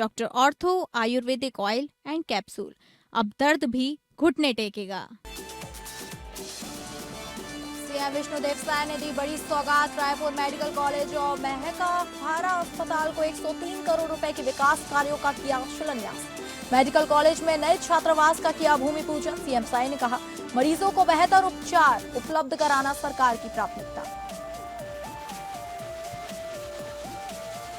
Doctor ortho Ayurvedic oil and capsule. अब दर्द भी घुटने टेकेगा। सीएम विष्णुदेव साय ने दी बड़ी सौगात। रायपुर मेडिकल कॉलेज और मेहका हारा अस्पताल को 103 करोड़ रुपए के विकास कार्यों का किया शिलान्यास। मेडिकल कॉलेज में नए छात्रावास का किया भूमि पूजन। सीएम साय ने कहा, मरीजों को बेहतर उपचार उपलब्ध कराना सरकार की प्राथमिकता।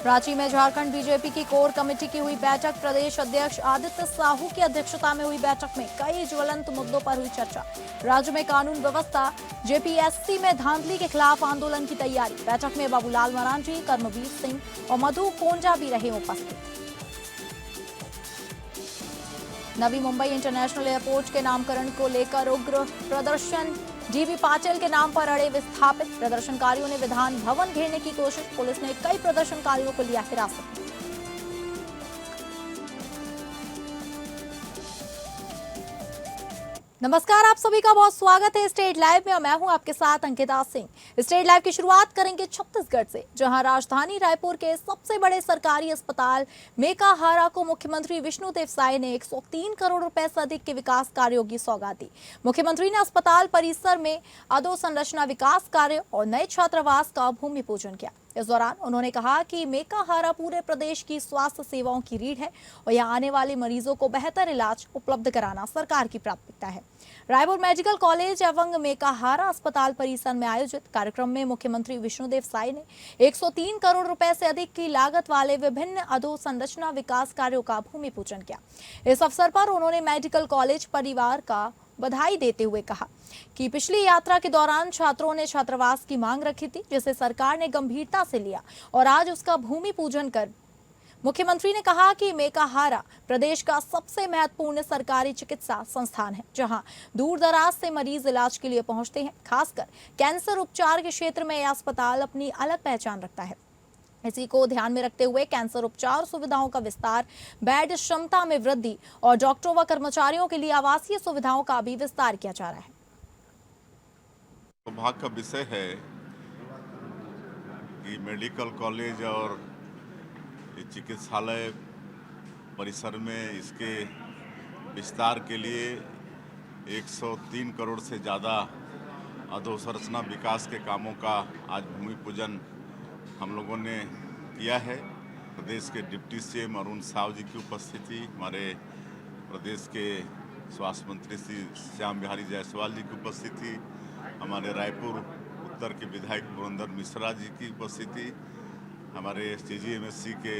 रांची में झारखंड बीजेपी की कोर कमेटी की हुई बैठक। प्रदेश अध्यक्ष आदित्य साहू की अध्यक्षता में हुई बैठक में कई ज्वलंत मुद्दों पर हुई चर्चा। राज्य में कानून व्यवस्था, जेपीएससी में धांधली के खिलाफ आंदोलन की तैयारी। बैठक में बाबूलाल मरांडी, कर्मवीर सिंह और मधु कोंजा भी रहे उपस्थित। नवी मुंबई इंटरनेशनल एयरपोर्ट के नामकरण को लेकर उग्र प्रदर्शन। डीबी पाटिल के नाम पर अड़े विस्थापित। प्रदर्शनकारियों ने विधान भवन घेरने की कोशिश। पुलिस ने कई प्रदर्शनकारियों को लिया हिरासत में। नमस्कार, आप सभी का बहुत स्वागत है स्टेट लाइव में और मैं हूं आपके साथ अंकिता सिंह। स्टेट लाइव की शुरुआत करेंगे छत्तीसगढ़ से, जहां राजधानी रायपुर के सबसे बड़े सरकारी अस्पताल मेकाहारा को मुख्यमंत्री विष्णुदेव साय ने 103 करोड़ रुपए से अधिक के विकास कार्यों की सौगात दी। मुख्यमंत्री ने अस्पताल परिसर में अधोसंरचना विकास कार्य और नए छात्रावास का भूमि पूजन किया। इस दौरान उन्होंने कहा कि मेकाहारा पूरे प्रदेश की स्वास्थ्य सेवाओं की रीढ़ है और यहां आने वाले मरीजों को बेहतर इलाज उपलब्ध कराना सरकार की प्राथमिकता है। रायपुर मेडिकल कॉलेज एवं मेकाहारा अस्पताल परिसर में आयोजित कार्यक्रम में मुख्यमंत्री विष्णुदेव साय ने 103 करोड़ रुपए से अधिक की लागत वाले विभिन्न अधोसंरचना विकास कार्यों का भूमि पूजन किया। इस अवसर पर उन्होंने मेडिकल कॉलेज परिवार का बधाई देते हुए कहा कि पिछली यात्रा के दौरान छात्रों ने छात्रावास की मांग रखी थी, जिसे सरकार ने गंभीरता से लिया और आज उसका भूमि पूजन कर मुख्यमंत्री ने कहा कि मेकाहारा प्रदेश का सबसे महत्वपूर्ण सरकारी चिकित्सा संस्थान है, जहां दूर दराज से मरीज इलाज के लिए पहुंचते हैं। खासकर कैंसर उपचार के क्षेत्र में यह अस्पताल अपनी अलग पहचान रखता है। इसी को ध्यान में रखते हुए कैंसर उपचार सुविधाओं का विस्तार, बेड क्षमता में वृद्धि और डॉक्टरों व कर्मचारियों के लिए आवासीय सुविधाओं का भी विस्तार किया जा रहा है। सौभाग्य का विषय है कि मेडिकल कॉलेज और चिकित्सालय परिसर में इसके विस्तार के लिए 103 करोड़ से ज़्यादा अधोसंरचना विकास के कामों का आज भूमि पूजन हम लोगों ने किया है। प्रदेश के डिप्टी सीएम अरुण साव जी की उपस्थिति, हमारे प्रदेश के स्वास्थ्य मंत्री श्री श्याम बिहारी जायसवाल जी की उपस्थिति, हमारे रायपुर उत्तर के विधायक पुरंदर मिश्रा जी की उपस्थिति, हमारे सीजीएमएससी के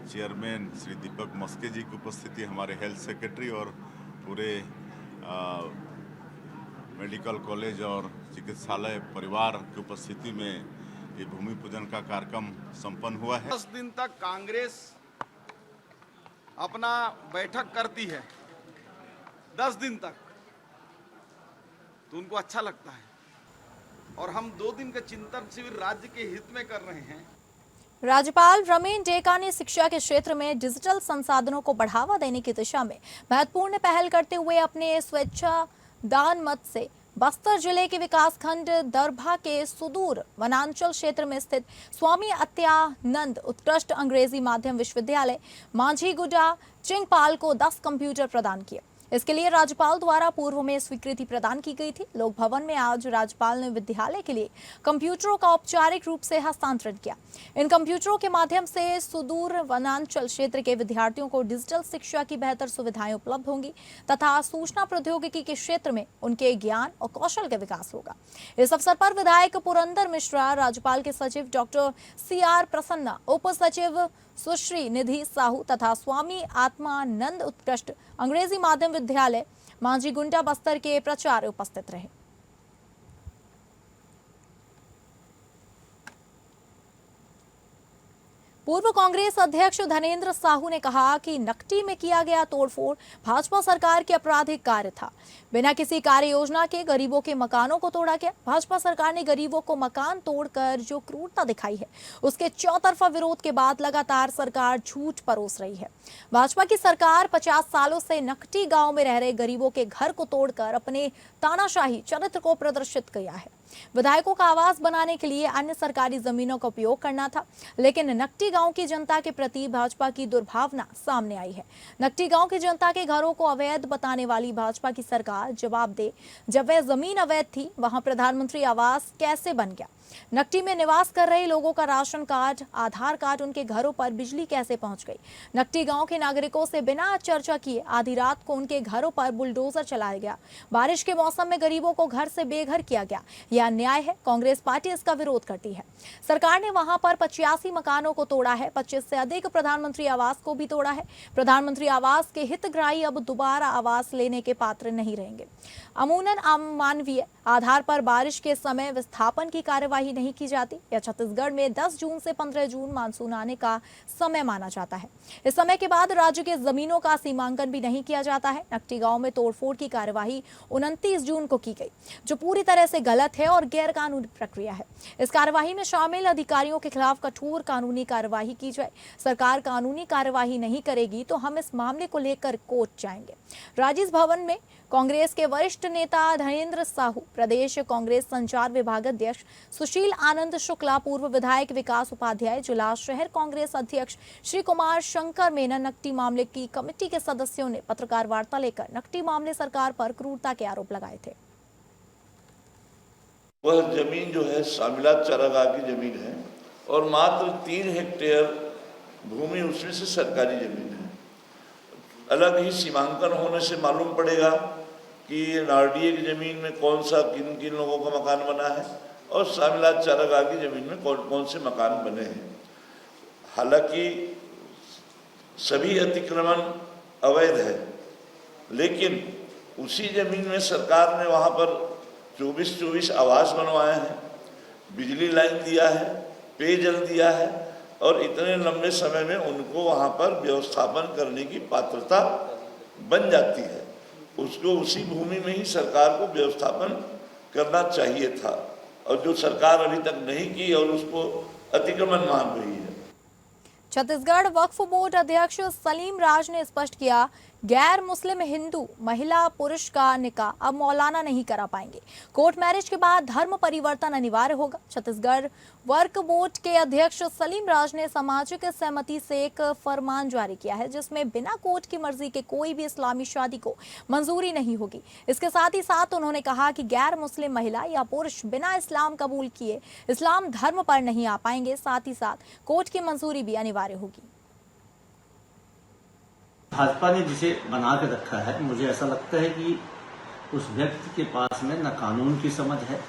चेयरमैन श्री दीपक मस्के जी की उपस्थिति, हमारे हेल्थ सेक्रेटरी और पूरे मेडिकल कॉलेज और चिकित्सालय परिवार की उपस्थिति में ये भूमि पूजन का कार्यक्रम संपन्न हुआ है। 10 दिन तक कांग्रेस अपना बैठक करती है, 10 दिन तक, तो उनको अच्छा लगता है और हम 2 दिन का चिंतन शिविर राज्य के हित में कर रहे हैं। राज्यपाल रमेन डेका ने शिक्षा के क्षेत्र में डिजिटल संसाधनों को बढ़ावा देने की दिशा में महत्वपूर्ण पहल करते हुए अपने स्वेच्छा दान मत से बस्तर जिले के विकासखंड दरभा के सुदूर वनांचल क्षेत्र में स्थित स्वामी अत्यानंद उत्कृष्ट अंग्रेजी माध्यम विश्वविद्यालय मांझीगुड़ा चिंगपाल को 10 कंप्यूटर प्रदान किए। इसके लिए राज्यपाल द्वारा पूर्व में स्वीकृति प्रदान की गई थी। लोक भवन में आज राज्यपाल ने विद्यालय के लिए कंप्यूटरों का औपचारिक रूप से हस्तांतरण किया। इन कंप्यूटरों के माध्यम से सुदूर वनांचल क्षेत्र के विद्यार्थियों को डिजिटल शिक्षा की बेहतर सुविधाएं उपलब्ध होंगी तथा सूचना प्रौद्योगिकी के क्षेत्र में उनके ज्ञान और कौशल का विकास होगा। इस अवसर पर विधायक पुरंदर मिश्रा, राज्यपाल के सचिव डॉक्टर CR प्रसन्ना, उप सचिव सुश्री निधि साहू तथा स्वामी आत्मानंद उत्कृष्ट अंग्रेजी माध्यम विद्यालय मांझीगुड़ा बस्तर के प्राचार्य उपस्थित रहे। पूर्व कांग्रेस अध्यक्ष धनेंद्र साहू ने कहा कि नकटी में किया गया तोड़फोड़ भाजपा सरकार के आपराधिक कार्य था। बिना किसी कार्य योजना के गरीबों के मकानों को तोड़ा गया। भाजपा सरकार ने गरीबों को मकान तोड़कर जो क्रूरता दिखाई है, उसके चौतरफा विरोध के बाद लगातार सरकार झूठ परोस रही है। भाजपा की सरकार 50 सालों से नकटी गांव में रह रहे गरीबों के घर को तोड़कर अपने तानाशाही चरित्र को प्रदर्शित किया है। विधायकों का आवास बनाने के लिए अन्य सरकारी जमीनों का उपयोग करना था, लेकिन नकटी गांव की जनता के प्रति भाजपा की दुर्भावना सामने आई है। नकटी गांव की जनता के घरों को अवैध बताने वाली भाजपा की सरकार जवाब दे, जब वह जमीन अवैध थी वहां प्रधानमंत्री आवास कैसे बन गया? नकटी में निवास कर रहे लोगों का राशन कार्ड, आधार कार्ड, उनके घरों पर बिजली कैसे पहुंच गई? नकटी गांव के नागरिकों से बिना चर्चा किए आधी रात को उनके घरों पर बुलडोजर चलाया गया। बारिश के मौसम में गरीबों को घर से बेघर किया गया। यह अन्याय है। कांग्रेस पार्टी इसका विरोध करती है। सरकार ने वहां पर 85 मकानों को तोड़ा है। 25 से अधिक प्रधानमंत्री आवास को भी तोड़ा है। प्रधानमंत्री आवास के हितग्राही अब दोबारा आवास लेने के पात्र नहीं रहेंगे। अमूनन अमानवीय आधार पर बारिश के समय विस्थापन की कार्यवाही नहीं की जाती। यह छत्तीसगढ़ में 10 जून से 15 जून मानसून आने का समय माना जाता है। इस समय के बाद राज्य के जमीनों का सीमांकन भी नहीं किया जाता है। नकटी गांव में तोड़फोड़ की कार्यवाही 29 जून को की गई, जो पूरी तरह से गलत है और गैर कानूनी प्रक्रिया है। इस कार्यवाही में शामिल अधिकारियों के खिलाफ कठोर कानूनी कार्यवाही की जाए। सरकार कानूनी कार्यवाही नहीं करेगी तो हम इस मामले को लेकर कोर्ट जाएंगे। राजीव भवन में कांग्रेस के वरिष्ठ नेता धनेंद्र साहू, प्रदेश कांग्रेस संचार विभाग अध्यक्ष सुशील आनंद शुक्ला, पूर्व विधायक विकास उपाध्याय, जिला शहर कांग्रेस अध्यक्ष श्री कुमार शंकर मेनन, नकटी मामले की कमेटी के सदस्यों ने पत्रकार वार्ता लेकर नकटी मामले सरकार पर क्रूरता के आरोप लगाए थे। वह जमीन जो है शामिलात चारागाह की जमीन है और मात्र 3 हेक्टेयर भूमि उसमें से सरकारी जमीन है। अलग ही सीमांकन होने से मालूम पड़ेगा कि नारडीए की ज़मीन में कौन सा किन किन लोगों का मकान बना है और शामिलात चारागाह की ज़मीन में कौन कौन से मकान बने हैं। हालांकि सभी अतिक्रमण अवैध है, लेकिन उसी ज़मीन में सरकार ने वहाँ पर 24 आवास बनवाए हैं, बिजली लाइन दिया है, पेयजल दिया है और इतने लंबे समय में उनको वहाँ पर व्यवस्थापन करने की पात्रता बन जाती है। उसको उसी भूमि में ही सरकार को व्यवस्थापन करना चाहिए था और जो सरकार अभी तक नहीं की और उसको अतिक्रमण मान रही है। छत्तीसगढ़ वक्फ बोर्ड अध्यक्ष सलीम राज ने स्पष्ट किया, गैर मुस्लिम हिंदू महिला पुरुष का निकाह अब मौलाना नहीं करा पाएंगे। कोर्ट मैरिज के बाद धर्म परिवर्तन अनिवार्य होगा। छत्तीसगढ़ वक्फ बोर्ड के अध्यक्ष सलीम राज ने सामाजिक सहमति से एक फरमान जारी किया है, जिसमें बिना कोर्ट की मर्जी के कोई भी इस्लामी शादी को मंजूरी नहीं होगी। इसके साथ ही साथ उन्होंने कहा कि गैर मुस्लिम महिला या पुरुष बिना इस्लाम कबूल किए इस्लाम धर्म पर नहीं आ पाएंगे। साथ ही साथ कोर्ट की मंजूरी भी अनिवार्य होगी। भाजपा ने जिसे बना के रखा है, मुझे ऐसा लगता है कि उस व्यक्ति के पास में न कानून की समझ है,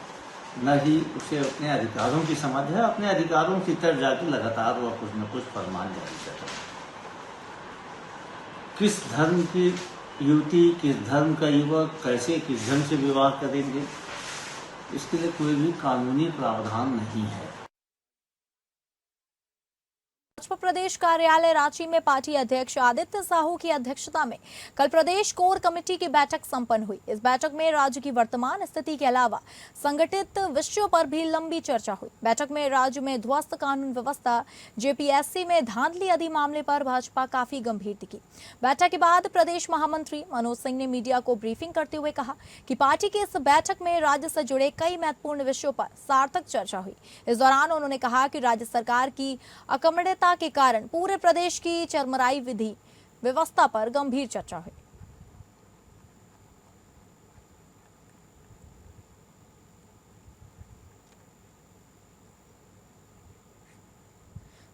न ही उसे अपने अधिकारों की समझ है। अपने अधिकारों की तरफ जाकर लगातार वह कुछ न कुछ फरमान जारी कर रहा है। किस धर्म की युवती, किस धर्म का युवक कैसे किस ढंग से विवाह करेंगे, इसके लिए कोई भी कानूनी प्रावधान नहीं है। भाजपा प्रदेश कार्यालय रांची में पार्टी अध्यक्ष आदित्य साहू की अध्यक्षता में कल प्रदेश कोर कमेटी की बैठक संपन्न हुई। इस बैठक में राज्य की वर्तमान स्थिति के अलावा संगठित विषयों पर भी लंबी चर्चा हुई। बैठक में राज्य में ध्वस्त कानून व्यवस्था, जेपीएससी में धांधली आदि मामले पर भाजपा काफी गंभीर दिखी। बैठक के बाद प्रदेश महामंत्री मनोज सिंह ने मीडिया को ब्रीफिंग करते हुए कहा कि पार्टी की इस बैठक में राज्य से जुड़े कई महत्वपूर्ण विषयों पर सार्थक चर्चा हुई। इस दौरान उन्होंने कहा कि राज्य सरकार की अकमण्यता के कारण पूरे प्रदेश की चरमराई विधि व्यवस्था पर गंभीर चर्चा हुई।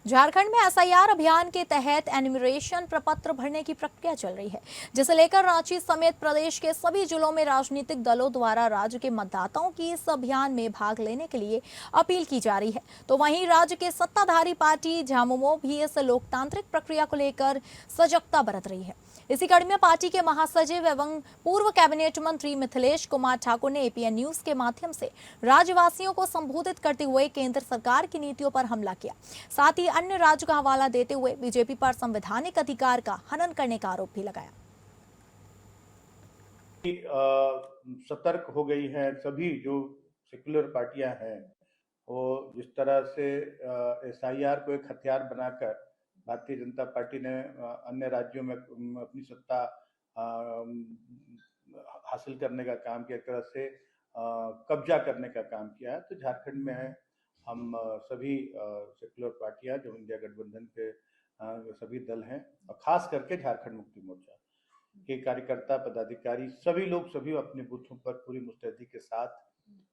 झारखंड में एसआईआर अभियान के तहत एन्यूमरेशन प्रपत्र भरने की प्रक्रिया चल रही है, जिसे लेकर रांची समेत प्रदेश के सभी जिलों में राजनीतिक दलों द्वारा राज्य के मतदाताओं की इस अभियान में भाग लेने के लिए अपील की जा रही है। तो वहीं राज्य के सत्ताधारी पार्टी झामुमो भी इस लोकतांत्रिक प्रक्रिया को लेकर सजगता बरत रही है। इसी कड़ी में पार्टी के महासचिव एवं पूर्व कैबिनेट मंत्री मिथिलेश कुमार ठाकुर ने एपीएन न्यूज के माध्यम से राज्यवासियों को संबोधित करते हुए केंद्र सरकार की नीतियों पर हमला किया। साथ ही अन्य राज्य का हवाला देते हुए बीजेपी पर संवैधानिक अधिकार का हनन करने का आरोप भी लगाया। सतर्क हो गई है सभी जो सेक्युलर पार्टियां हैं, वो जिस तरह से एसआईआर को एक हथियार बनाकर भारतीय जनता पार्टी ने अन्य राज्यों में अपनी सत्ता हासिल करने का काम किया। एक तरह से कब्जा करने का काम किया है। तो झारखंड में हम सभी सेक्युलर पार्टियां जो इंडिया गठबंधन के सभी दल हैं और खास करके झारखंड मुक्ति मोर्चा के कार्यकर्ता पदाधिकारी सभी लोग सभी अपने बूथों पर पूरी मुस्तैदी के साथ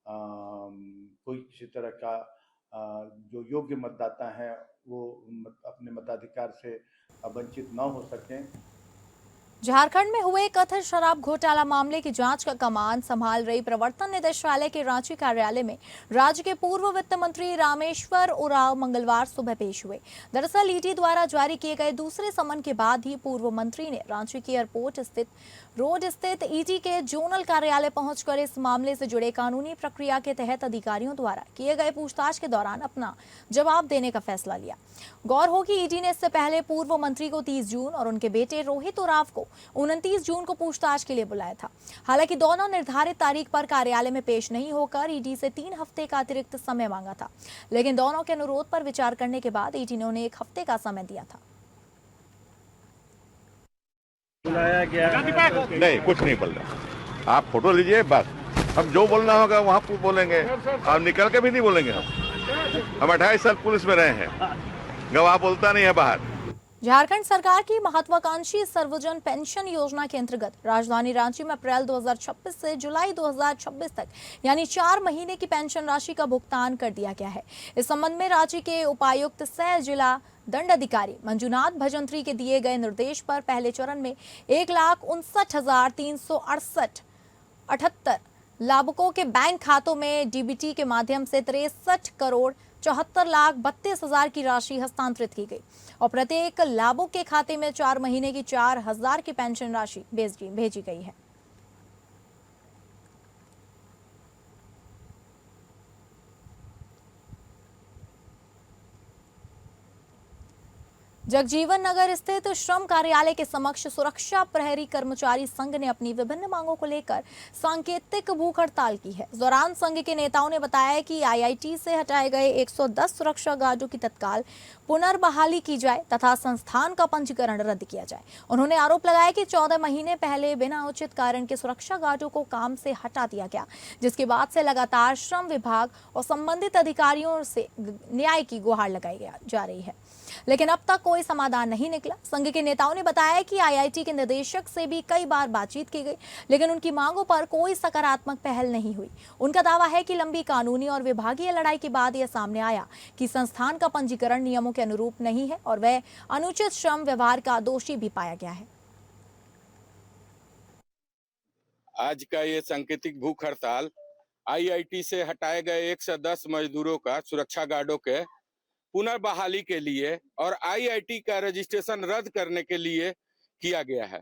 कोई किसी तरह का जो योग्य मतदाता हैं वो अपने मताधिकार से वंचित न हो सकें। झारखंड में हुए कथित शराब घोटाला मामले की जांच का कमान संभाल रही प्रवर्तन निदेशालय के रांची कार्यालय में राज्य के पूर्व वित्त मंत्री रामेश्वर उरांव मंगलवार सुबह पेश हुए। दरअसल ईडी द्वारा जारी किए गए दूसरे समन के बाद ही पूर्व मंत्री ने रांची के एयरपोर्ट स्थित ईडी के जोनल कार्यालय पहुंचकर इस मामले से जुड़े कानूनी प्रक्रिया के तहत अधिकारियों द्वारा किए गए पूछताछ के दौरान अपना जवाब देने का फैसला लिया। गौर हो कि ईडी ने इससे पहले पूर्व मंत्री को 30 जून और उनके बेटे रोहित उरांव को 29 जून को पूछताछ के लिए बुलाया था। हालांकि दोनों निर्धारित तारीख पर कार्यालय में पेश नहीं होकर ईडी से 3 हफ्ते का अतिरिक्त समय मांगा था, लेकिन दोनों के अनुरोध पर विचार करने के बाद ईडी ने उन्हें 1 हफ्ते का समय दिया था। बुलाया गया नहीं, कुछ नहीं बोल रहा। आप फोटो लीजिए बस, हम जो बोलना होगा वहाँ बोलेंगे और निकल के भी नहीं बोलेंगे। हम 28 साल पुलिस में रहे हैं, गवाह बोलता नहीं है बाहर। झारखंड सरकार की महत्वाकांक्षी सर्वजन पेंशन योजना के अंतर्गत राजधानी रांची में अप्रैल 2026 से जुलाई 2026 तक यानी 4 महीने की पेंशन राशि का भुगतान कर दिया गया है। इस संबंध में रांची के उपायुक्त सह जिला दंड अधिकारी मंजुनाथ भजंत्री के दिए गए निर्देश पर पहले चरण में 1,59,368 लाभुकों के बैंक खातों में डीबीटी के माध्यम से 63,74,32,000 की राशि हस्तांतरित की गई और प्रत्येक लाभुक के खाते में 4 महीने की 4,000 की पेंशन राशि भेजी गई है। जगजीवन नगर स्थित श्रम कार्यालय के समक्ष सुरक्षा प्रहरी कर्मचारी संघ ने अपनी विभिन्न मांगों को लेकर सांकेतिक भूख हड़ताल की है। इस दौरान संघ के नेताओं ने बताया कि आईआईटी से हटाए गए 110 सुरक्षा गार्डों की तत्काल पुनर्बहाली की जाए तथा संस्थान का पंजीकरण रद्द किया जाए। उन्होंने आरोप लगाया कि 14 महीने पहले बिना उचित कारण के सुरक्षा गार्डों को काम से हटा दिया गया, जिसके बाद से लगातार श्रम विभाग और संबंधित अधिकारियों से न्याय की गुहार लगाई जा रही है, लेकिन अब तक कोई समाधान नहीं निकला। संघ के नेताओं ने बताया कि आईआईटी के निदेशक से भी कई बार बातचीत की गई, लेकिन उनकी मांगों पर कोई सकारात्मक पहल नहीं हुई। उनका दावा है कि लंबी कानूनी और विभागीय लड़ाई के बाद यह सामने आया कि संस्थान का पंजीकरण नियमों के अनुरूप नहीं है और वह अनुचित श्रम व्यवहार का दोषी भी पाया गया है। आज का ये सांकेतिक भूख हड़ताल आईआईटी से हटाए गए 110 मजदूरों का सुरक्षा गार्डों के पुनर्बहाली के लिए और आईआईटी का रजिस्ट्रेशन रद्द करने के लिए किया गया है।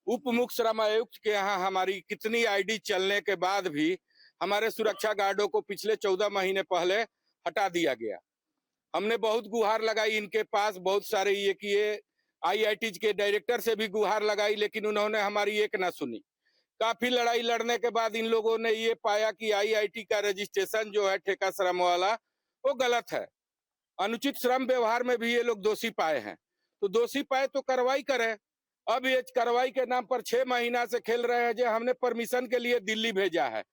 उप मुख्य श्रम आयुक्त के यहाँ हमारी कितनी आईडी चलने के बाद भी हमारे सुरक्षा गार्डों को पिछले 14 महीने पहले हटा दिया गया। हमने बहुत गुहार लगाई इनके पास, बहुत सारे ये किए, आईआईटी के डायरेक्टर से भी गुहार लगाई, लेकिन उन्होंने हमारी एक ना सुनी। काफी लड़ाई लड़ने के बाद इन लोगों ने ये पाया कि आईआईटी का रजिस्ट्रेशन जो है ठेका श्रम वाला वो गलत है। अनुचित श्रम व्यवहार में भी ये लोग दोषी पाए हैं, तो दोषी पाए तो कार्रवाई करें। अब ये कार्रवाई के नाम पर 6 महीना से खेल रहे हैं, जो हमने परमिशन के लिए दिल्ली भेजा है।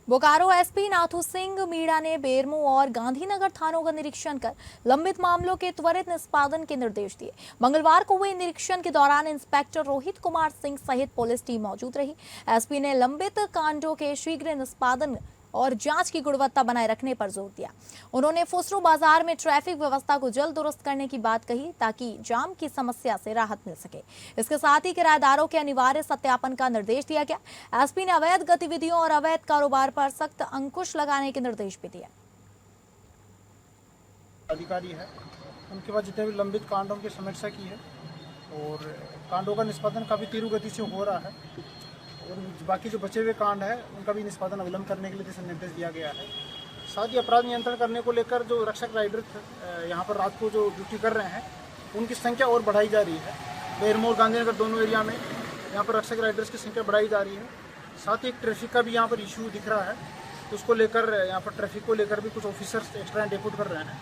बोकारो एसपी नाथू सिंह मीणा ने बेरमो और गांधीनगर थानों का निरीक्षण कर लंबित मामलों के त्वरित निष्पादन के निर्देश दिए। मंगलवार को हुए निरीक्षण के दौरान इंस्पेक्टर रोहित कुमार सिंह सहित पुलिस टीम मौजूद रही। एसपी ने लंबित कांडों के शीघ्र निष्पादन और जांच की गुणवत्ता बनाए रखने पर जोर दिया। उन्होंने फुसरो बाजार में ट्रैफिक व्यवस्था को जल्द दुरुस्त करने की बात कही ताकि जाम की समस्या से राहत मिल सके। इसके साथ ही किराएदारों के अनिवार्य सत्यापन का निर्देश दिया गया। एसपी ने अवैध गतिविधियों और अवैध कारोबार पर सख्त अंकुश लगाने के निर्देश भी दिए। अधिकारी है उनके पास जितने भी लंबित कांडों की समीक्षा की है और कांडों का निष्पादन काफी तीव्र गति से हो रहा है और बाकी जो बचे हुए कांड है उनका भी निष्पादन अविलंब करने के लिए दिशा निर्देश दिया गया है। साथ ही अपराध नियंत्रण करने को लेकर जो रक्षक राइडर यहाँ पर रात को जो ड्यूटी कर रहे हैं उनकी संख्या और बढ़ाई जा रही है। बेरमो और गांधीनगर दोनों एरिया में यहाँ पर रक्षक राइडर्स की संख्या बढ़ाई जा रही है। साथ ही एक ट्रैफिक का भी यहाँ पर इशू दिख रहा है, तो उसको लेकर यहाँ पर ट्रैफिक को लेकर भी कुछ ऑफिसर्स एक्स्ट्रा डेप्यूट कर रहे हैं।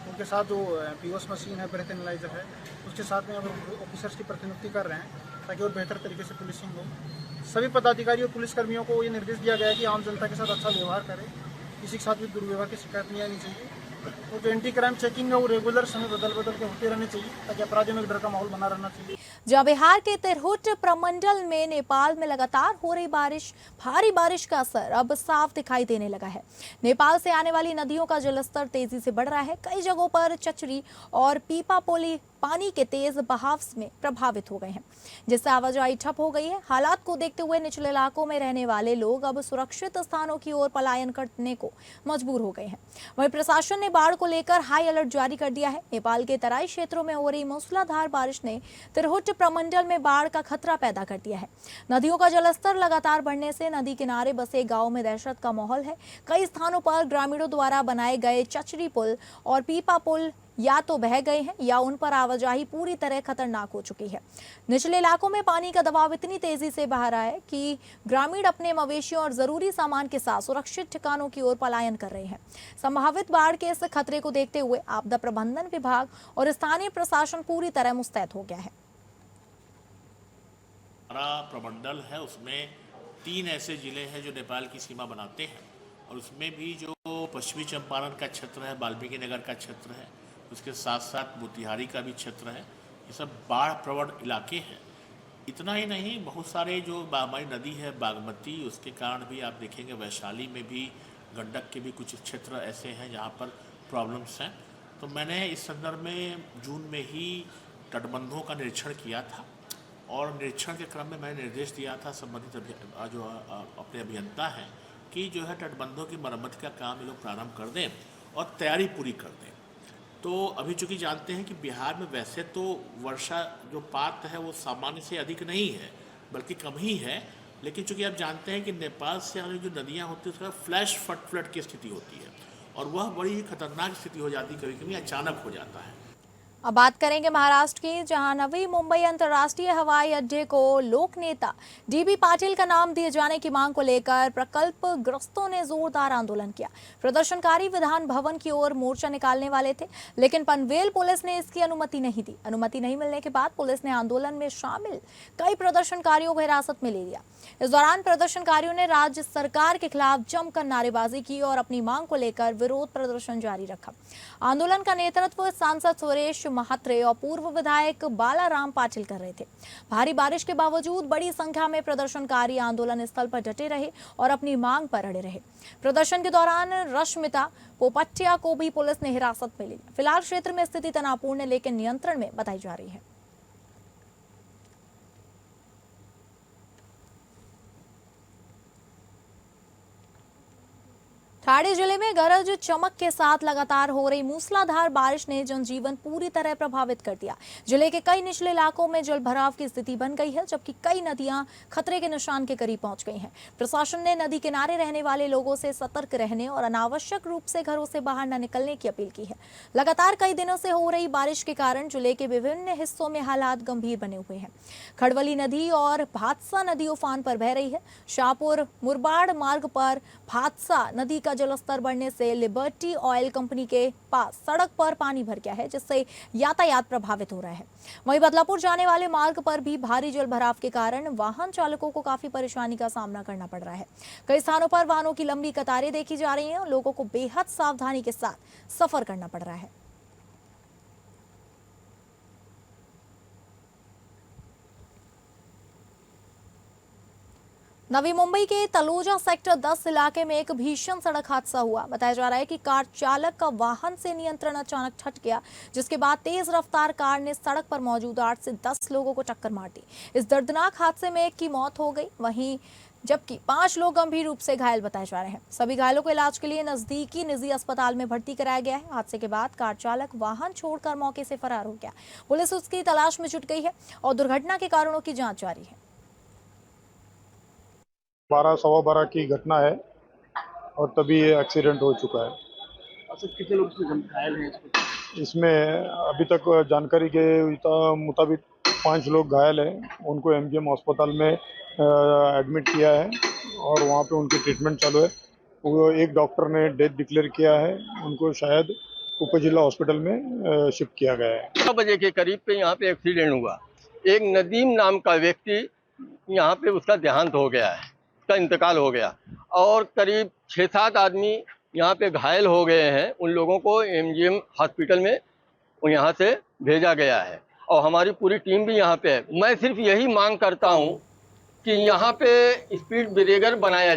उनके साथ जो पीओएस मशीन है, ब्रेथ एनालाइजर है, उसके साथ में यहाँ पर ऑफिसर्स की प्रतिनियुक्ति कर रहे हैं ताकि और बेहतर तरीके से पुलिसिंग हो। सभी पदाधिकारी और पुलिसकर्मियों को ये निर्देश दिया गया है कि आम जनता के साथ अच्छा व्यवहार करें, किसी के साथ भी दुर्व्यवहार की शिकायत नहीं आनी चाहिए। और जो एंटी क्राइम चेकिंग है वो रेगुलर समय बदल के होते रहने चाहिए ताकि अपराधियों में एक डर का माहौल बना रहना चाहिए। जहां बिहार के तिरहुत प्रमंडल में नेपाल में लगातार हो रही भारी बारिश का असर अब साफ दिखाई देने लगा है। नेपाल से आने वाली नदियों का जलस्तर तेजी से बढ़ रहा है। कई जगहों पर चचरी और पीपापोली पानी के तेज बहाव में प्रभावित हो गए हैं, जिससे आवाजाही ठप हो गई है। हालात को देखते हुए निचले इलाकों में रहने वाले लोग अब सुरक्षित स्थानों की ओर पलायन करने को मजबूर हो गए हैं। वहीं प्रशासन ने बाढ़ को लेकर हाई अलर्ट जारी कर दिया है। नेपाल के तराई क्षेत्रों में हो रही मूसलाधार बारिश ने तिरहुत प्रमंडल में बाढ़ का खतरा पैदा कर दिया है। नदियों का जलस्तर लगातार बढ़ने से नदी किनारे बसे गांव में दहशत का माहौल है। कई स्थानों पर ग्रामीणों द्वारा बनाए गए चचरी पुल और पीपा पुल या तो बह गए हैं या उन पर आवाजाही पूरी तरह खतरनाक हो चुकी है। निचले इलाकों में पानी का दबाव इतनी तेजी से बह रहा है कि ग्रामीण अपने मवेशियों और जरूरी सामान के साथ सुरक्षित ठिकानों की ओर पलायन कर रहे हैं। संभावित बाढ़ के इस खतरे को देखते हुए आपदा प्रबंधन विभाग और स्थानीय प्रशासन पूरी तरह मुस्तैद हो गया है। हमारा प्रमंडल है, उसमें 3 ऐसे जिले हैं जो नेपाल की सीमा बनाते हैं, और उसमें भी जो पश्चिमी चंपारण का क्षेत्र है, वाल्मीकि नगर का क्षेत्र है, उसके साथ साथ मोतिहारी का भी क्षेत्र है। ये सब बाढ़ प्रवण इलाके हैं। इतना ही नहीं, बहुत सारे जो हमारी नदी है बागमती, उसके कारण भी आप देखेंगे वैशाली में भी, गंडक के भी कुछ क्षेत्र ऐसे हैं जहाँ पर प्रॉब्लम्स हैं। तो मैंने इस संदर्भ में जून में ही तटबंधों का निरीक्षण किया था, और निरीक्षण के क्रम में मैंने निर्देश दिया था संबंधित जो अपने अभियंता हैं कि जो है तटबंधों की मरम्मत का काम ये लोग प्रारंभ कर दें और तैयारी पूरी कर दें। तो अभी चूँकि जानते हैं कि बिहार में वैसे तो वर्षा जो पात है वो सामान्य से अधिक नहीं है, बल्कि कम ही है, लेकिन चूँकि आप जानते हैं कि नेपाल से आने जो नदियाँ होती हैं उसका फ्लैश फ्लड की स्थिति होती है, और वह बड़ी ही खतरनाक स्थिति हो जाती है, कभी कभी अचानक हो जाता है। अब बात करेंगे महाराष्ट्र की, जहां नवी मुंबई अंतर्राष्ट्रीय हवाई अड्डे को लोक नेता डीबी पाटिल का नाम दिए जाने की मांग को लेकर प्रकल्पग्रस्तों ने जोरदार आंदोलन किया। प्रदर्शनकारी विधान भवन की ओर मोर्चा निकालने वाले थे, लेकिन पनवेल पुलिस ने इसकी अनुमति नहीं दी। अनुमति नहीं मिलने के बाद पुलिस ने आंदोलन में शामिल कई प्रदर्शनकारियों को हिरासत में ले लिया। इस दौरान प्रदर्शनकारियों ने राज्य सरकार के खिलाफ जमकर नारेबाजी की और अपनी मांग को लेकर विरोध प्रदर्शन जारी रखा। आंदोलन का नेतृत्व सांसद सुरेश महात्रे और पूर्व विधायक बालाराम पाटिल कर रहे थे। भारी बारिश के बावजूद बड़ी संख्या में प्रदर्शनकारी आंदोलन स्थल पर डटे रहे और अपनी मांग पर अड़े रहे। प्रदर्शन के दौरान रश्मिता पोपटिया को भी पुलिस ने हिरासत में लिया। फिलहाल क्षेत्र में स्थिति तनावपूर्ण लेकिन नियंत्रण में बताई जा रही है। ठाणे जिले में गरज चमक के साथ लगातार हो रही मूसलाधार बारिश ने जनजीवन पूरी तरह प्रभावित कर दिया। जिले के कई निचले इलाकों में जलभराव की स्थिति बन गई है, जबकि कई नदियां खतरे के निशान के करीब पहुंच गई हैं। प्रशासन ने नदी किनारे रहने वाले लोगों से सतर्क रहने और अनावश्यक रूप से घरों से बाहर न निकलने की अपील की है। लगातार कई दिनों से हो रही बारिश के कारण जिले के विभिन्न हिस्सों में हालात गंभीर बने हुए हैं। खड़वली नदी और भादसा नदी उफान पर बह रही है। शाहपुर मुरबाड़ मार्ग पर भादसा नदी का जलस्तर बढ़ने से लिबर्टी ऑयल कंपनी के पास सड़क पर पानी भर गया है, जिससे यातायात प्रभावित हो रहा है। वहीं बदलापुर जाने वाले मार्ग पर भी भारी जलभराव के कारण वाहन चालकों को काफी परेशानी का सामना करना पड़ रहा है। कई स्थानों पर वाहनों की लंबी कतारें देखी जा रही हैं और लोगों को बेहद सावधानी के साथ सफर करना पड़ रहा है। नवी मुंबई के तलोजा सेक्टर 10 इलाके में एक भीषण सड़क हादसा हुआ। बताया जा रहा है कि कार चालक का वाहन से नियंत्रण अचानक हट गया, जिसके बाद तेज रफ्तार कार ने सड़क पर मौजूद 8 से 10 लोगों को टक्कर मार दी। इस दर्दनाक हादसे में एक की मौत हो गई, वहीं जबकि 5 लोग गंभीर रूप से घायल बताए जा रहे हैं। सभी घायलों को इलाज के लिए नजदीकी निजी अस्पताल में भर्ती कराया गया है। हादसे के बाद कार चालक वाहन छोड़कर मौके से फरार हो गया। पुलिस उसकी तलाश में जुट गई है और दुर्घटना के कारणों की जांच जारी है। 12-12:15 की घटना है और तभी ये एक्सीडेंट हो चुका है। अच्छा, कितने लोग घायल हैं इसमें अभी तक जानकारी के मुताबिक 5 लोग घायल हैं। उनको एमजीएम अस्पताल में एडमिट किया है और वहाँ पे उनकी ट्रीटमेंट चालू है। वो एक डॉक्टर ने डेथ डिक्लेयर किया है, उनको शायद उप जिला हॉस्पिटल में शिफ्ट किया गया है। 9 बजे के करीब पे यहाँ पे एक्सीडेंट हुआ। एक नदीम नाम का व्यक्ति यहाँ पे उसका देहांत हो गया है, उसका इंतकाल हो गया और करीब 6-7 आदमी यहाँ पे घायल हो गए हैं। उन लोगों को एमजीएम हॉस्पिटल में यहाँ से भेजा गया है और हमारी पूरी टीम भी यहाँ पे है। मैं सिर्फ यही मांग करता हूँ कि यहाँ पे स्पीड ब्रेकर बनाया।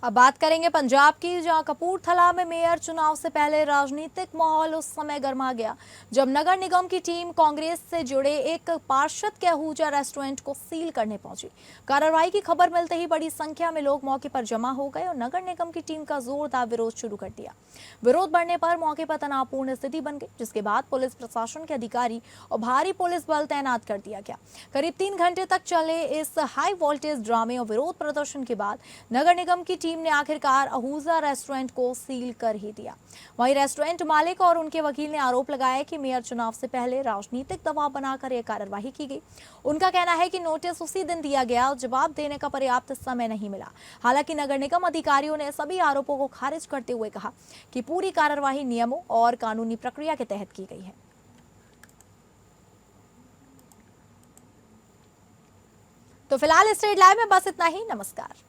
अब बात करेंगे पंजाब की, जहां कपूरथला में मेयर चुनाव से पहले राजनीतिक माहौल उस समय गर्मा गया जब नगर निगम की टीम कांग्रेस से जुड़े एक पार्षद के आहूजा रेस्टोरेंट को सील करने पहुंची। कार्रवाई की खबर मिलते ही बड़ी संख्या में लोग मौके पर जमा हो गए और नगर निगम की टीम का जोरदार विरोध शुरू कर दिया। विरोध बढ़ने पर मौके पर तनावपूर्ण स्थिति बन गई, जिसके बाद पुलिस प्रशासन के अधिकारी और भारी पुलिस बल तैनात कर दिया गया। करीब 3 घंटे तक चले इस हाई वोल्टेज ड्रामे और विरोध प्रदर्शन के बाद नगर निगम की टीम ने आखिरकार आहूजा रेस्टोरेंट को सील कर ही दिया। वहीं रेस्टोरेंट मालिक और उनके वकील ने आरोप लगाया कि मेयर चुनाव से पहले राजनीतिक दबाव बनाकर यह कार्यवाही की गई। उनका कहना है कि नोटिस उसी दिन दिया गया और जवाब देने का पर्याप्त समय नहीं मिला। हालांकि नगर निगम अधिकारियों ने सभी आरोपों को खारिज करते हुए कहा कि पूरी कार्यवाही नियमों और कानूनी प्रक्रिया के तहत की गई है। तो फिलहाल स्टेट लाइव में बस इतना ही। नमस्कार।